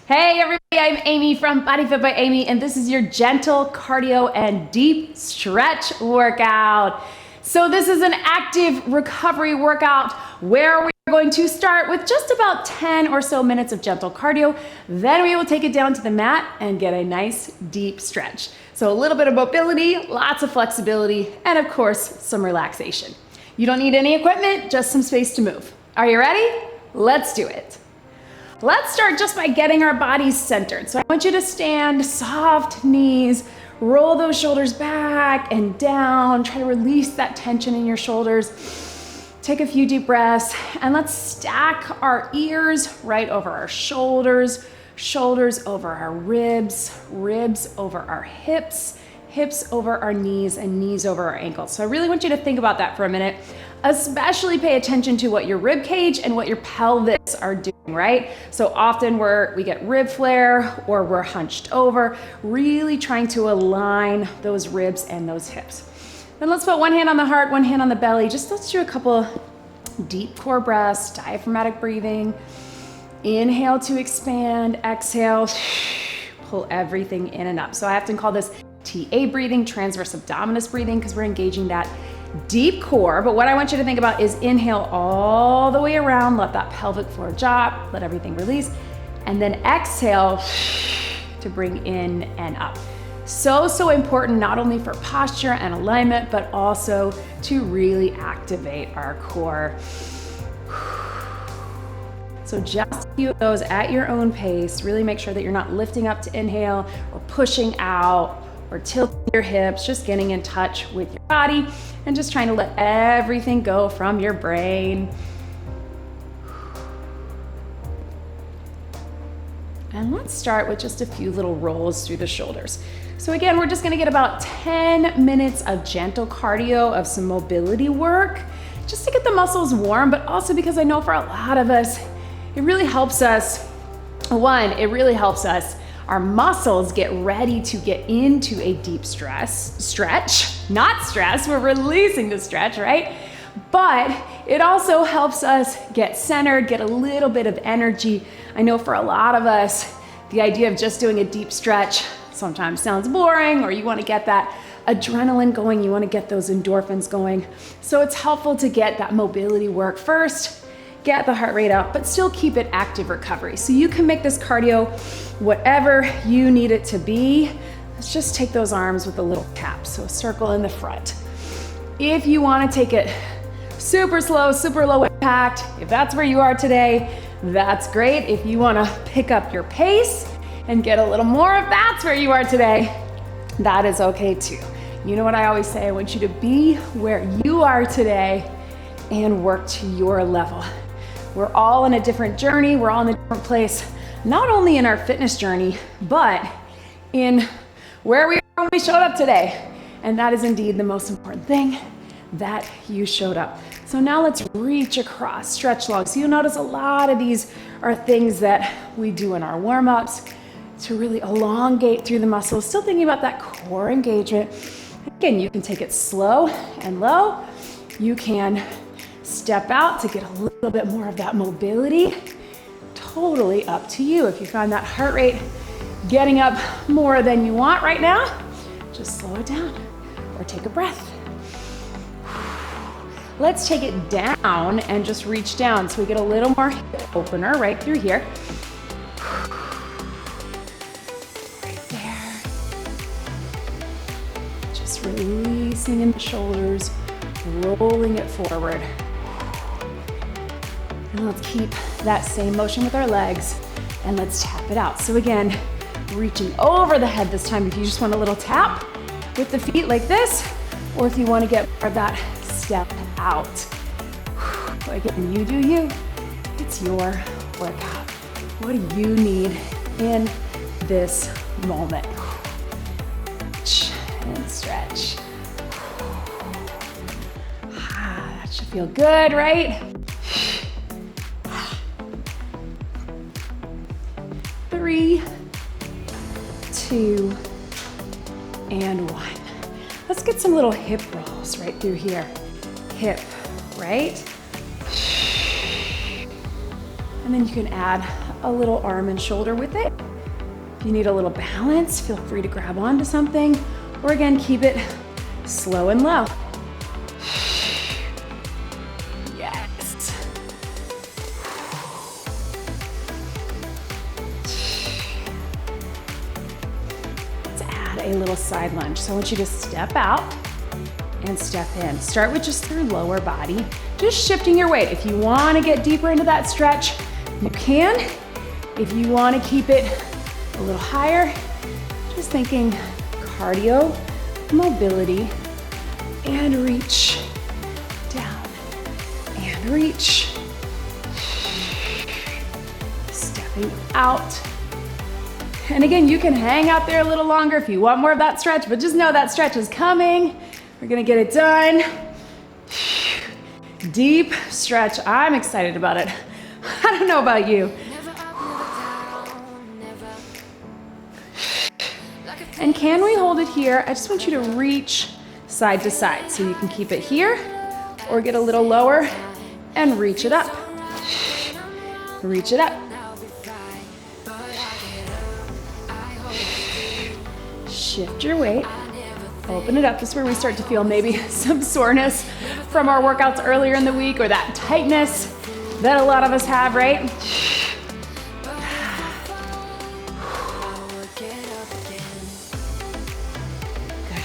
Hey everybody, I'm Amy from BodyFit by Amy, and this is your gentle cardio and deep stretch workout. So this is an active recovery workout where we're going to start with just about 10 or so minutes of gentle cardio. Then we will take it down to the mat and get a nice deep stretch. So a little bit of mobility, lots of flexibility, and of course, some relaxation. You don't need any equipment, just some space to move. Are you ready? Let's do it. Let's start just by getting our bodies centered. So I want you to stand, soft knees, roll those shoulders back and down. Try to release that tension in your shoulders. Take a few deep breaths, and let's stack our ears right over our shoulders, shoulders over our ribs, ribs over our hips, hips over our knees, and knees over our ankles. So I really want you to think about that for a minute. Especially pay attention to what your rib cage and what your pelvis are doing, right? So often we get rib flare or we're hunched over, really trying to align those ribs and those hips. Then let's put one hand on the heart, one hand on the belly. Just let's do a couple deep core breaths, diaphragmatic breathing. Inhale to expand, exhale, pull everything in and up. So I often call this TA breathing, transverse abdominis breathing, because we're engaging that deep core. But what I want you to think about is inhale all the way around, let that pelvic floor drop, let everything release, and then exhale to bring in and up. So important, not only for posture and alignment, but also to really activate our core. So just a few of those at your own pace. Really make sure that you're not lifting up to inhale or pushing out or tilting your hips, just getting in touch with your body and just trying to let everything go from your brain. And let's start with just a few little rolls through the shoulders. So again, we're just gonna get about 10 minutes of gentle cardio, of some mobility work, just to get the muscles warm, but also because I know for a lot of us, it really helps us, our muscles get ready to get into a deep stretch, not stress, we're releasing the stretch, right? But it also helps us get centered, get a little bit of energy. I know for a lot of us, the idea of just doing a deep stretch sometimes sounds boring, or you wanna get that adrenaline going, you wanna get those endorphins going. So it's helpful to get that mobility work first, get the heart rate up, but still keep it active recovery. So you can make this cardio whatever you need it to be. Let's just take those arms with a little tap. So a circle in the front. If you wanna take it super slow, super low impact, if that's where you are today, that's great. If you wanna pick up your pace and get a little more if that's where you are today, that is okay too. You know what I always say, I want you to be where you are today and work to your level. We're all in a different journey. We're all in a different place, not only in our fitness journey, but in where we are when we showed up today. And that is indeed the most important thing, that you showed up. So now let's reach across, stretch long. So you'll notice a lot of these are things that we do in our warm-ups to really elongate through the muscles. Still thinking about that core engagement. Again, you can take it slow and low. You can step out to get a little bit more of that mobility. Totally up to you. If you find that heart rate getting up more than you want right now, just slow it down or take a breath. Let's take it down and just reach down so we get a little more hip opener right through here. Right there. Just releasing in the shoulders, rolling it forward. And let's keep that same motion with our legs, and let's tap it out. So again, reaching over the head this time if you just want a little tap with the feet like this, or if you want to get more of that step out. Again, you do you. It's your workout. What do you need in this moment? And stretch. That should feel good, right? 3, 2, and 1. Let's get some little hip rolls right through here. Hip, right? And then you can add a little arm and shoulder with it. If you need a little balance, feel free to grab onto something, or again, keep it slow and low. Yes. Let's add a little side lunge. So I want you to step out and step in. Start with just your lower body, just shifting your weight. If you want to get deeper into that stretch, you can. If you want to keep it a little higher, just thinking cardio, mobility, and reach down and reach. Stepping out. And again, you can hang out there a little longer if you want more of that stretch, but just know that stretch is coming. We're gonna get it done. Deep stretch. I'm excited about it. I don't know about you. And can we hold it here? I just want you to reach side to side. So you can keep it here or get a little lower and reach it up. Reach it up. Shift your weight. Open it up. This is where we start to feel maybe some soreness from our workouts earlier in the week, or that tightness that a lot of us have, right? Good,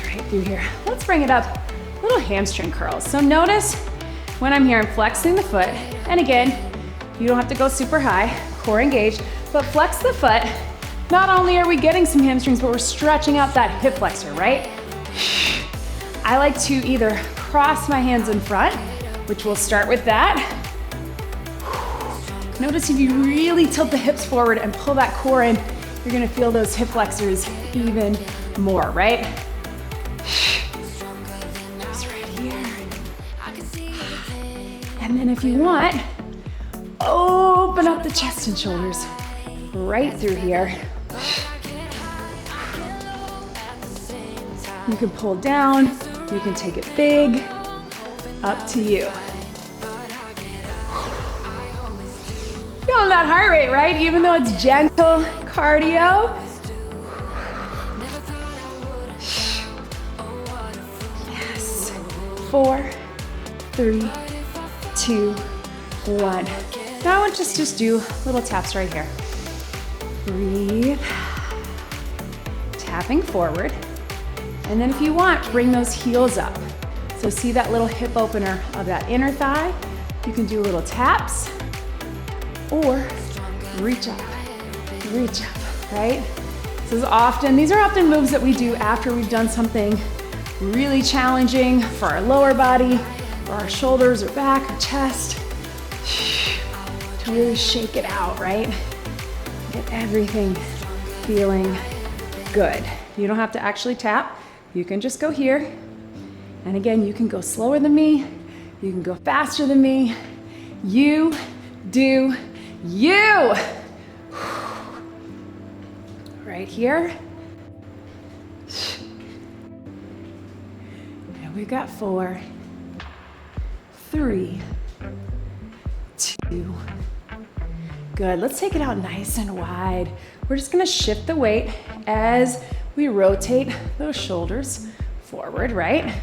right through here. Let's bring it up. Little hamstring curls. So notice when I'm here, I'm flexing the foot. And again, you don't have to go super high, core engaged, but flex the foot. Not only are we getting some hamstrings, but we're stretching out that hip flexor, right? I like to either cross my hands in front, which we'll start with that. Notice if you really tilt the hips forward and pull that core in, you're gonna feel those hip flexors even more, right? Just right here. And then if you want, open up the chest and shoulders right through here. You can pull down, you can take it big, up to you. Feeling that heart rate, right? Even though it's gentle cardio. Yes. 4, 3, 2, 1. Now I want us to just do little taps right here. Breathe. Tapping forward. And then if you want, bring those heels up. So see that little hip opener of that inner thigh? You can do little taps or reach up, right? These are often moves that we do after we've done something really challenging for our lower body, or our shoulders or back or chest, to really shake it out, right? Get everything feeling good. You don't have to actually tap. You can just go here. And again, you can go slower than me. You can go faster than me. You do you. Right here. And we've got 4, 3, 2. Good. Let's take it out nice and wide. We're just gonna shift the weight as we rotate those shoulders forward, right?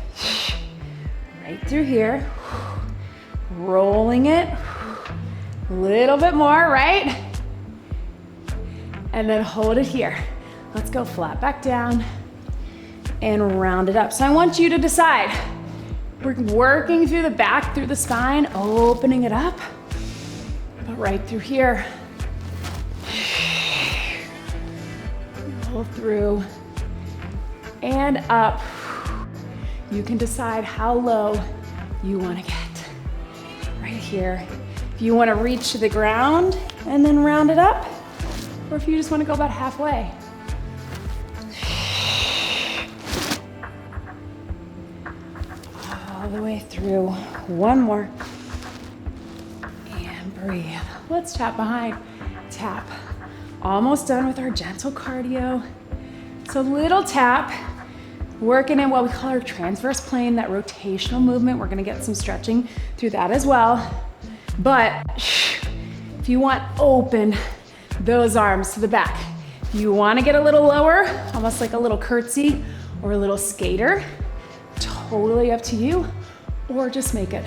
Right through here. Rolling it. A little bit more, right? And then hold it here. Let's go flat back down and round it up. So I want you to decide. We're working through the back, through the spine, opening it up, but right through here. Roll through and up. You can decide how low you want to get. Right here. If you want to reach to the ground and then round it up, or if you just want to go about halfway. All the way through. One more. And breathe. Let's tap behind. Tap. Almost done with our gentle cardio. So little tap, working in what we call our transverse plane, that rotational movement. We're gonna get some stretching through that as well. But if If you want, open those arms to the back. If you want to get a little lower, almost like a little curtsy or a little skater, totally up to you, or just make it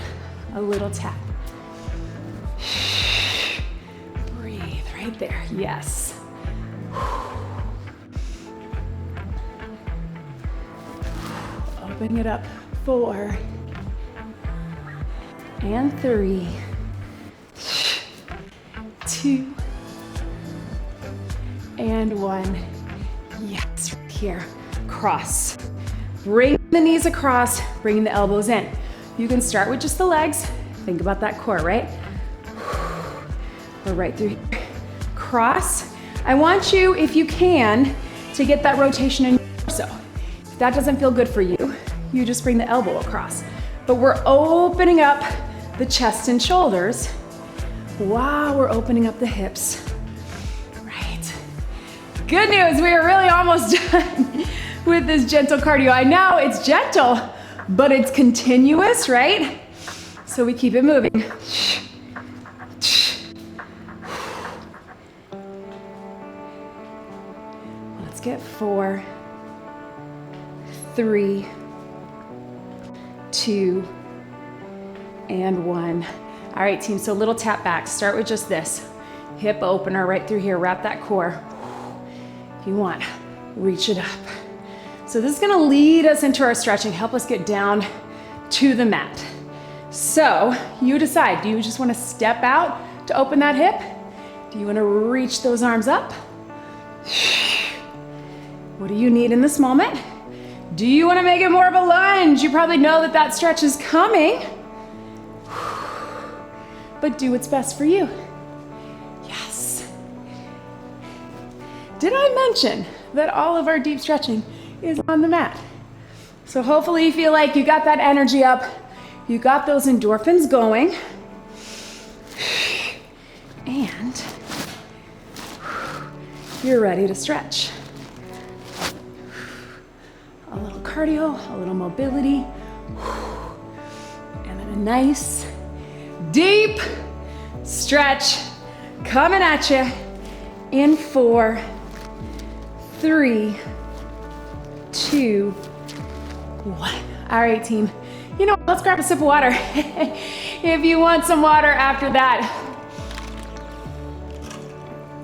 a little tap. Breathe right there, yes. Open it up, 4 and 3, 2 and 1. Yes, right here, cross. Bring the knees across, bring the elbows in. You can start with just the legs. Think about that core, right? We're right through here. Cross. I want you, if you can, to get that rotation in your torso. If that doesn't feel good for you, you just bring the elbow across. But we're opening up the chest and shoulders while we're opening up the hips. Right. Good news, we are really almost done with this gentle cardio. I know it's gentle, but it's continuous, right? So we keep it moving. Let's get 4, 3, 2, and 1. All right, team, so little tap back. Start with just this. Hip opener right through here, wrap that core. If you want, reach it up. So this is gonna lead us into our stretching, help us get down to the mat. So you decide, do you just wanna step out to open that hip? Do you wanna reach those arms up? What do you need in this moment? Do you wanna make it more of a lunge? You probably know that that stretch is coming, but do what's best for you. Yes. Did I mention that all of our deep stretching is on the mat? So hopefully you feel like you got that energy up, you got those endorphins going, and you're ready to stretch. A little cardio, a little mobility, and then a nice, deep stretch coming at you in 4, 3, 2, 1. All right, team. You know, let's grab a sip of water if you want some water after that.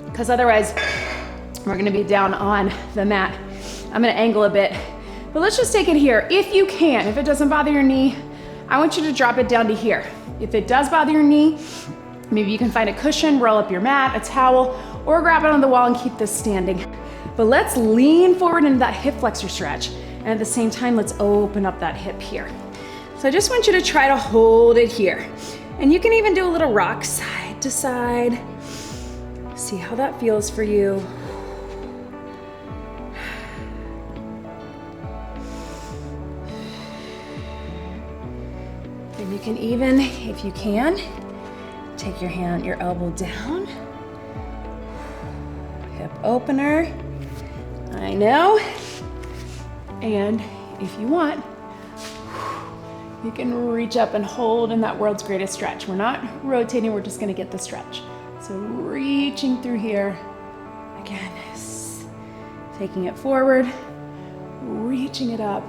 Because otherwise, we're gonna be down on the mat. I'm gonna angle a bit, but let's just take it here. If you can, if it doesn't bother your knee, I want you to drop it down to here. If it does bother your knee, maybe you can find a cushion, roll up your mat, a towel, or grab it on the wall and keep this standing. But let's lean forward into that hip flexor stretch. And at the same time, let's open up that hip here. So I just want you to try to hold it here. And you can even do a little rock side to side. See how that feels for you. And you can even, if you can, take your hand, your elbow down. Hip opener. I know. And if you want, you can reach up and hold in that world's greatest stretch. We're not rotating, we're just gonna get the stretch. So reaching through here, again, taking it forward, reaching it up.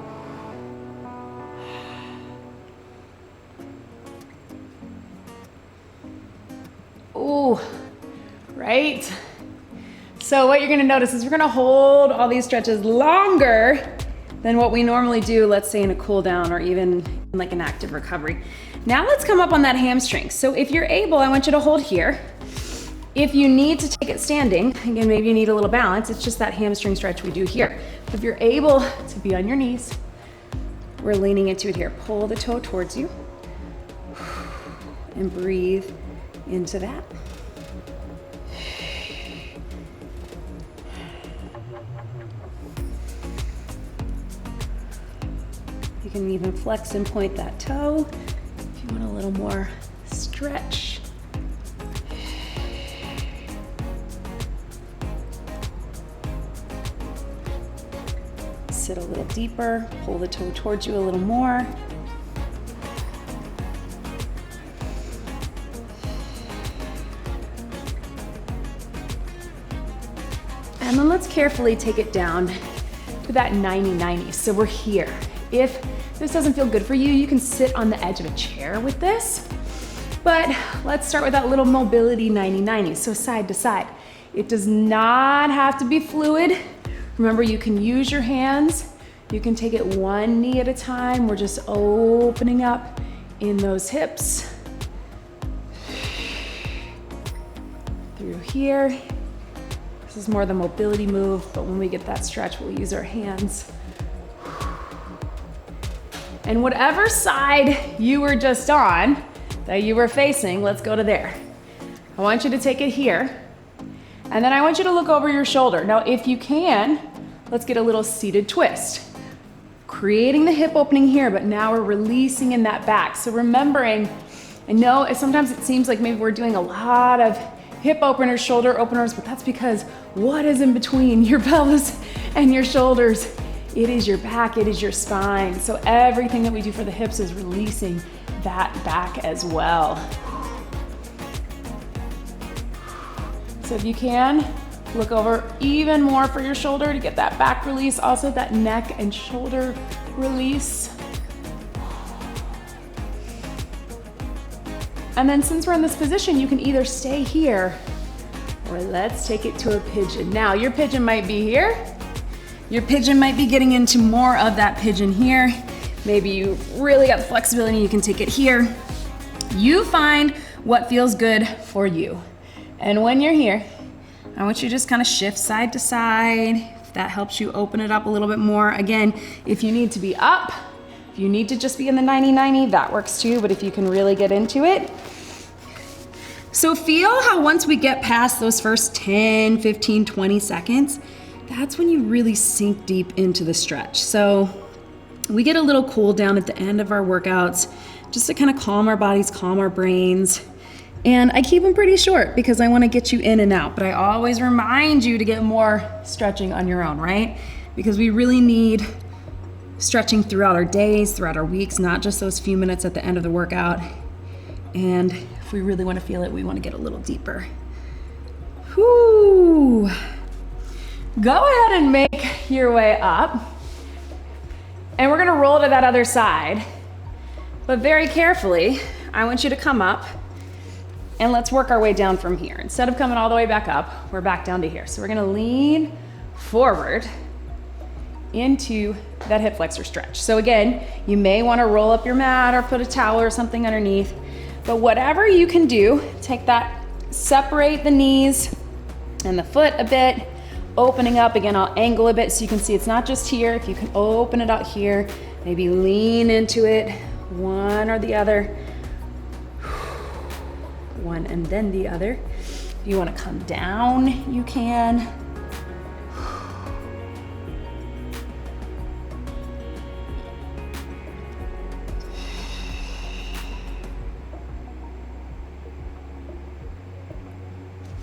Ooh, right? So what you're gonna notice is we're gonna hold all these stretches longer than what we normally do, let's say in a cool down or even like an active recovery. Now let's come up on that hamstring. So if you're able, I want you to hold here. If you need to take it standing, again, maybe you need a little balance, it's just that hamstring stretch we do here. If you're able to be on your knees, we're leaning into it here. Pull the toe towards you and breathe into that. You can even flex and point that toe if you want a little more stretch. Sit a little deeper, pull the toe towards you a little more. And then let's carefully take it down to that 90-90. So we're here. If this doesn't feel good for you, you can sit on the edge of a chair with this. But let's start with that little mobility 90-90, so side to side. It does not have to be fluid. Remember, you can use your hands. You can take it one knee at a time. We're just opening up in those hips. Through here. This is more the mobility move, but when we get that stretch, we'll use our hands. And whatever side you were just on, that you were facing, let's go to there. I want you to take it here, and then I want you to look over your shoulder. Now, if you can, let's get a little seated twist. Creating the hip opening here, but now we're releasing in that back. So remembering, I know sometimes it seems like maybe we're doing a lot of hip openers, shoulder openers, but that's because what is in between your pelvis and your shoulders? It is your back, it is your spine. So everything that we do for the hips is releasing that back as well. So if you can, look over even more for your shoulder to get that back release, also that neck and shoulder release. And then since we're in this position, you can either stay here or let's take it to a pigeon. Now, your pigeon might be here. Your pigeon might be getting into more of that pigeon here. Maybe you really got the flexibility, you can take it here. You find what feels good for you. And when you're here, I want you to just kind of shift side to side. If that helps you open it up a little bit more. Again, if you need to be up, if you need to just be in the 90-90, that works too, but if you can really get into it. So feel how once we get past those first 10, 15, 20 seconds, that's when you really sink deep into the stretch. So we get a little cool down at the end of our workouts, just to kind of calm our bodies, calm our brains. And I keep them pretty short because I want to get you in and out, but I always remind you to get more stretching on your own, right? Because we really need stretching throughout our days, throughout our weeks, not just those few minutes at the end of the workout. And if we really want to feel it, we want to get a little deeper. Whoo! Go ahead and make your way up. And we're gonna roll to that other side. But very carefully, I want you to come up and let's work our way down from here. Instead of coming all the way back up, we're back down to here. So we're gonna lean forward into that hip flexor stretch. So again, you may wanna roll up your mat or put a towel or something underneath, but whatever you can do, take that, separate the knees and the foot a bit, opening up. Again, I'll angle a bit so you can see it's not just here. If you can open it out here, maybe lean into it, one or the other, one and then the other. If you want to come down, you can.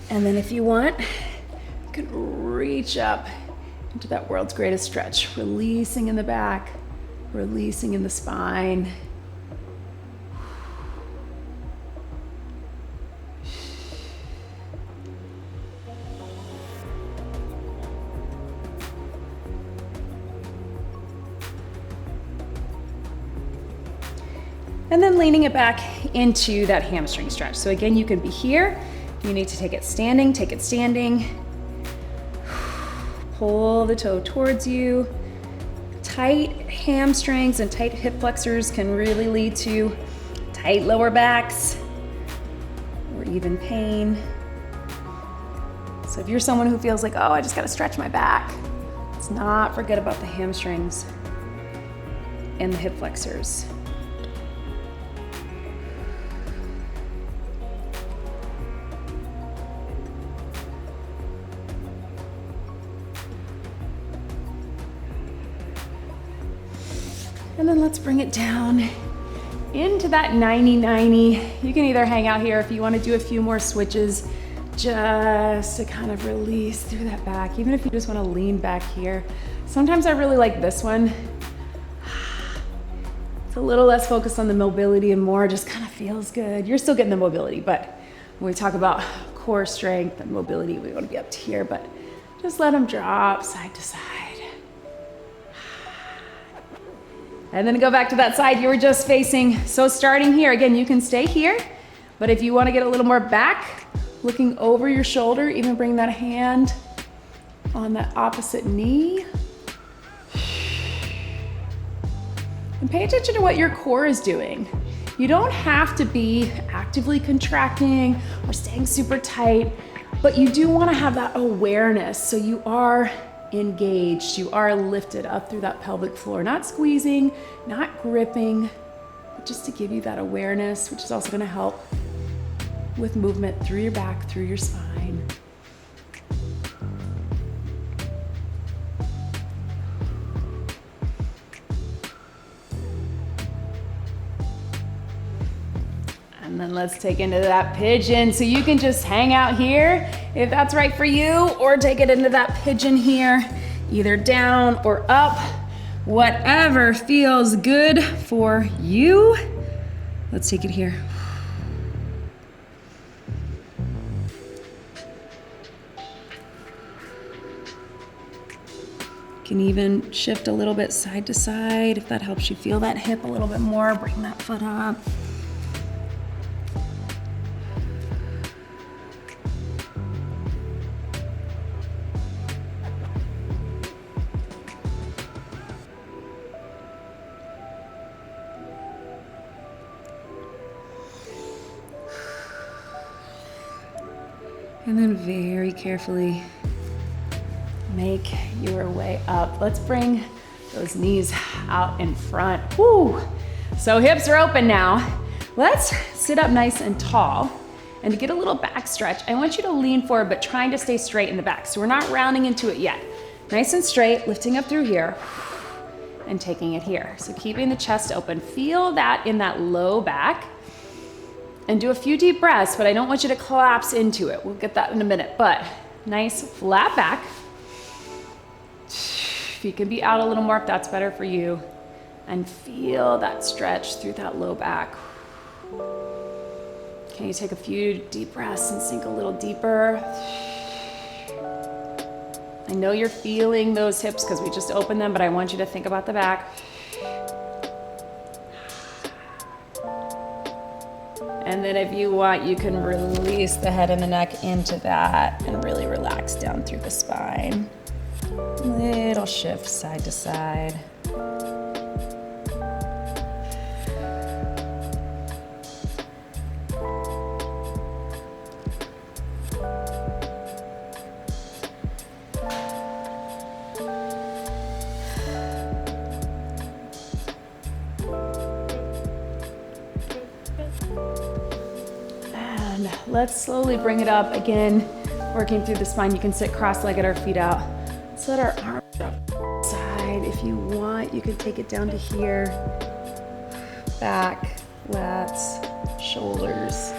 And then if you want, you can reach up into that world's greatest stretch, releasing in the back, releasing in the spine. And then leaning it back into that hamstring stretch. So again, you can be here. You need to take it standing, take it standing. Pull the toe towards you. Tight hamstrings and tight hip flexors can really lead to tight lower backs or even pain. So if you're someone who feels like, oh, I just gotta stretch my back, let's not forget about the hamstrings and the hip flexors. And then let's bring it down into that 90-90. You can either hang out here if you want to do a few more switches just to kind of release through that back, even if you just want to lean back here. Sometimes I really like this one. It's a little less focused on the mobility and more just kind of feels good. You're still getting the mobility, but when we talk about core strength and mobility, we want to be up to here, but Just let them drop side to side. And then go back to that side you were just facing. So starting here, again, you can stay here, but if you want to get a little more back, looking over your shoulder, even bring that hand on that opposite knee. And pay attention to what your core is doing. You don't have to be actively contracting or staying super tight, but you do want to have that awareness so you are engaged, you are lifted up through that pelvic floor, not squeezing, not gripping, but just to give you that awareness, which is also going to help with movement through your back, through your spine. And then let's take into that pigeon. So you can just hang out here if that's right for you, or take it into that pigeon here, either down or up, whatever feels good for you. Let's take it here. You can even shift a little bit side to side if that helps you feel that hip a little bit more. Bring that foot up. And then very carefully make your way up. Let's bring those knees out in front. Woo! So hips are open now. Let's sit up nice and tall. And to get a little back stretch, I want you to lean forward, but trying to stay straight in the back. So we're not rounding into it yet. Nice and straight, lifting up through here and taking it here. So keeping the chest open. Feel that in that low back. And do a few deep breaths, but I don't want you to collapse into it. We'll get that in a minute, but nice flat back. If you can be out a little more, if that's better for you. And feel that stretch through that low back. Can you take a few deep breaths and sink a little deeper? I know you're feeling those hips because we just opened them, but I want you to think about the back. And then if you want, you can release the head and the neck into that and really relax down through the spine. Little shift side to side. Let's slowly bring it up. Again, working through the spine. You can sit cross-legged or feet out. Let's let our arms drop side. If you want, you can take it down to here. Back, lats, shoulders.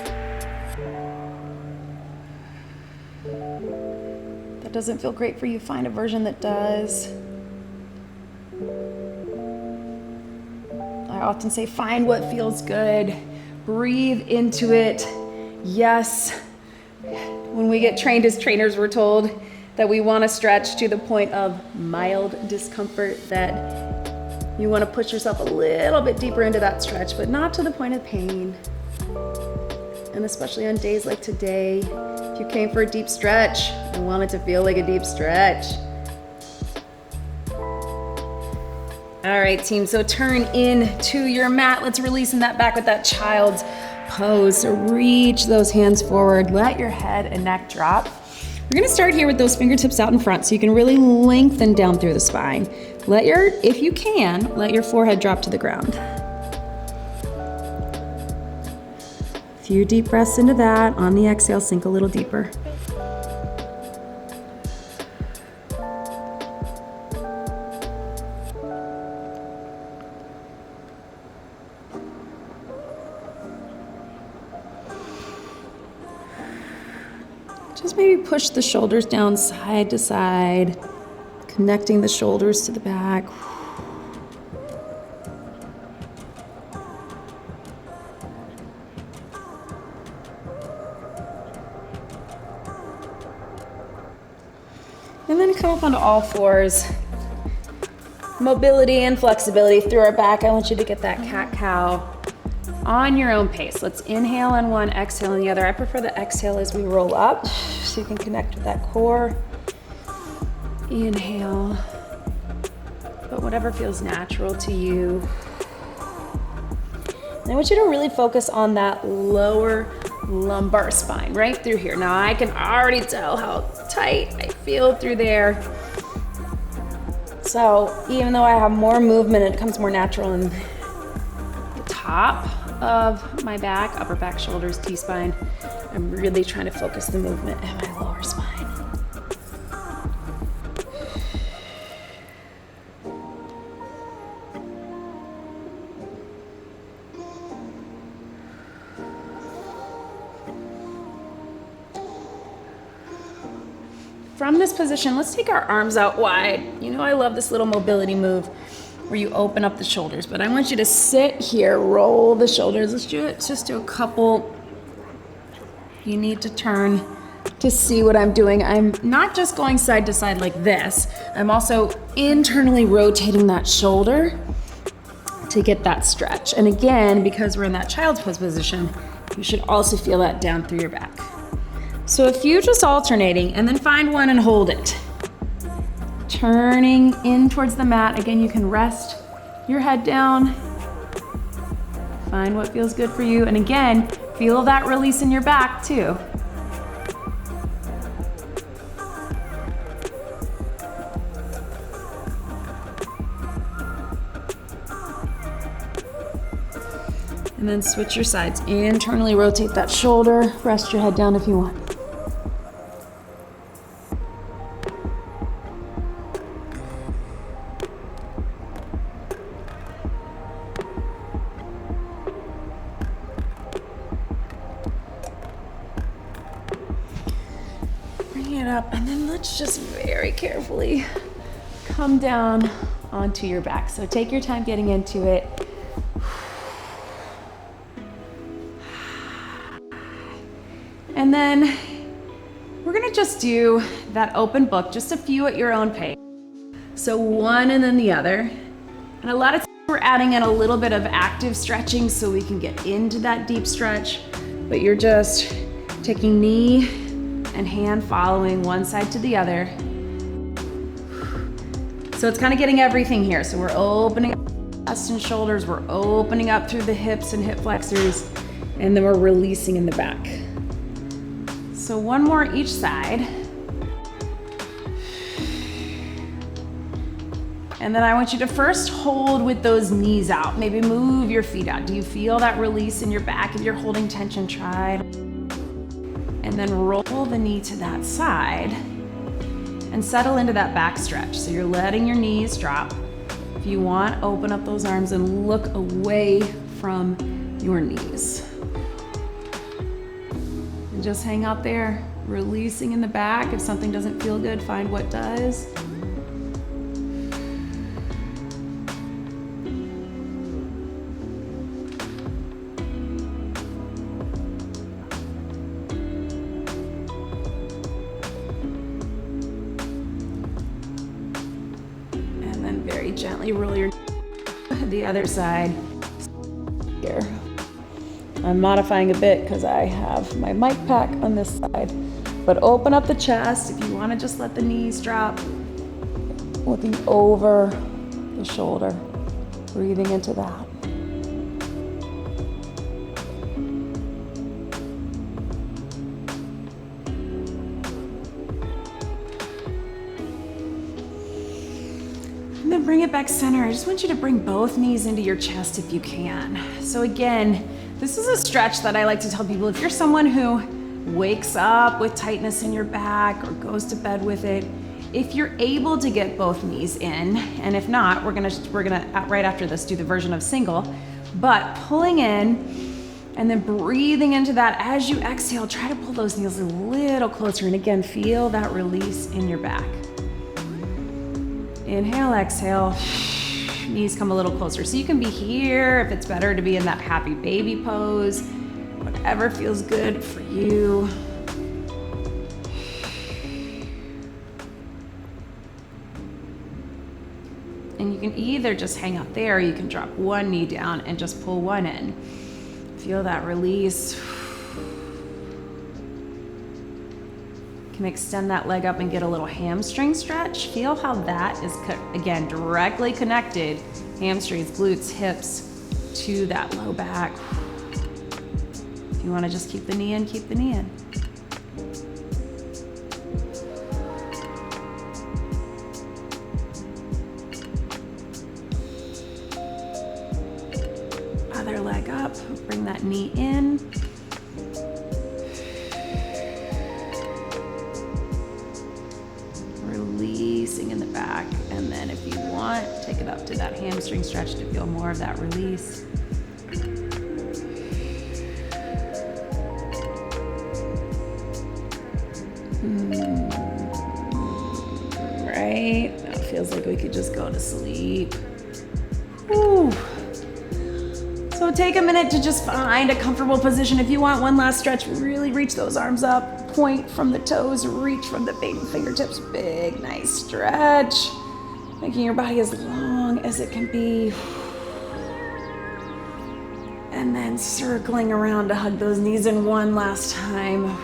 That doesn't feel great for you, find a version that does. I often say, find what feels good. Breathe into it. Yes, when we get trained as trainers, we're told that we want to stretch to the point of mild discomfort, that you want to push yourself a little bit deeper into that stretch, but not to the point of pain. And especially on days like today, if you came for a deep stretch, I want it to feel like a deep stretch. All right, team, so turn into your mat. Let's release in that back with that child's pose. So reach those hands forward, let your head and neck drop. We're gonna start here with those fingertips out in front so you can really lengthen down through the spine. If you can, let your forehead drop to the ground. A few deep breaths into that. On the exhale, sink a little deeper. Just maybe push the shoulders down side to side, connecting the shoulders to the back. And up onto all fours. Mobility and flexibility through our back. I want you to get that cat-cow on your own pace. Let's inhale on one, exhale on the other. I prefer the exhale as we roll up so you can connect with that core. Inhale, but whatever feels natural to you. And I want you to really focus on that lower lumbar spine right through here. Now I can already tell how tight I feel through there. So even though I have more movement, it becomes more natural in the top of my back, upper back, shoulders, T-spine. I'm really trying to focus the movement in my lower spine. From this position, let's take our arms out wide. You know I love this little mobility move where you open up the shoulders, but I want you to sit here, roll the shoulders. Let's do it, just do a couple. You need to turn to see what I'm doing. I'm not just going side to side like this. I'm also internally rotating that shoulder to get that stretch. And again, because we're in that child's pose position, you should also feel that down through your back. So a few just alternating, and then find one and hold it. Turning in towards the mat. Again, you can rest your head down. Find what feels good for you. And again, feel that release in your back too. And then switch your sides. Internally rotate that shoulder. Rest your head down if you want. Up, and then let's just very carefully come down onto your back. So take your time getting into it. And then we're gonna just do that open book, just a few at your own pace. So one and then the other. And a lot of times we're adding in a little bit of active stretching so we can get into that deep stretch, but you're just taking knee and hand following one side to the other. So it's kind of getting everything here. So we're opening up the chest and shoulders, we're opening up through the hips and hip flexors, and then we're releasing in the back. So one more each side. And then I want you to first hold with those knees out. Maybe move your feet out. Do you feel that release in your back? If you're holding tension, try. And then roll the knee to that side and settle into that back stretch. So you're letting your knees drop. If you want, open up those arms and look away from your knees. And just hang out there, releasing in the back. If something doesn't feel good, find what does. Gently roll your the other side. Here. I'm modifying a bit because I have my mic pack on this side. But open up the chest if you want to just let the knees drop. Looking over the shoulder. Breathing into that. And then bring it back center. I just want you to bring both knees into your chest if you can. So again, this is a stretch that I like to tell people, if you're someone who wakes up with tightness in your back or goes to bed with it, if you're able to get both knees in, and if not, we're gonna right after this do the version of single, but pulling in and then breathing into that as you exhale, try to pull those knees a little closer, and again, feel that release in your back. Inhale, exhale, knees come a little closer. So you can be here if it's better to be in that happy baby pose, whatever feels good for you. And you can either just hang out there, or you can drop one knee down and just pull one in. Feel that release. You can extend that leg up and get a little hamstring stretch. Feel how that is, again, directly connected, hamstrings, glutes, hips, to that low back. If you want to just keep the knee in, keep the knee in. Other leg up, bring that knee in. Releasing in the back, and then if you want, take it up to that hamstring stretch to feel more of that release. Right? Now it feels like we could just go to sleep. Whew. So take a minute to just find a comfortable position. If you want one last stretch, really reach those arms up, point from the toes, reach from the baby fingertips. Big, nice stretch. Making your body as long as it can be. And then circling around to hug those knees in one last time.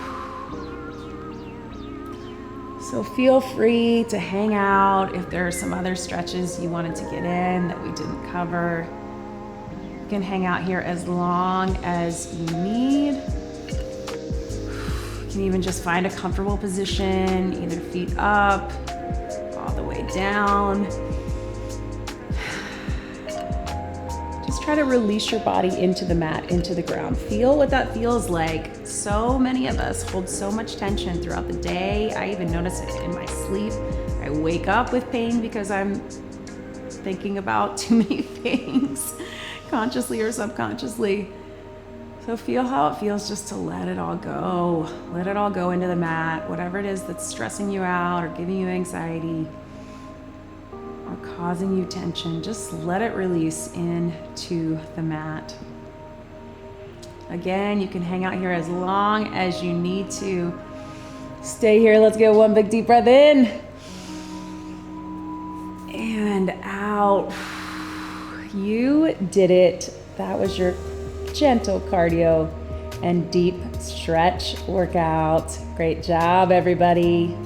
So feel free to hang out if there are some other stretches you wanted to get in that we didn't cover. You can hang out here as long as you need. You can even just find a comfortable position, either feet up, all the way down. Just try to release your body into the mat, into the ground. Feel what that feels like. So many of us hold so much tension throughout the day. I even notice it in my sleep. I wake up with pain because I'm thinking about too many things, consciously or subconsciously. So feel how it feels just to let it all go. Let it all go into the mat, whatever it is that's stressing you out or giving you anxiety or causing you tension, just let it release into the mat. Again, you can hang out here as long as you need to. Stay here. Let's get one big deep breath in and out. You did it. That was your gentle cardio and deep stretch workout. Great job, everybody.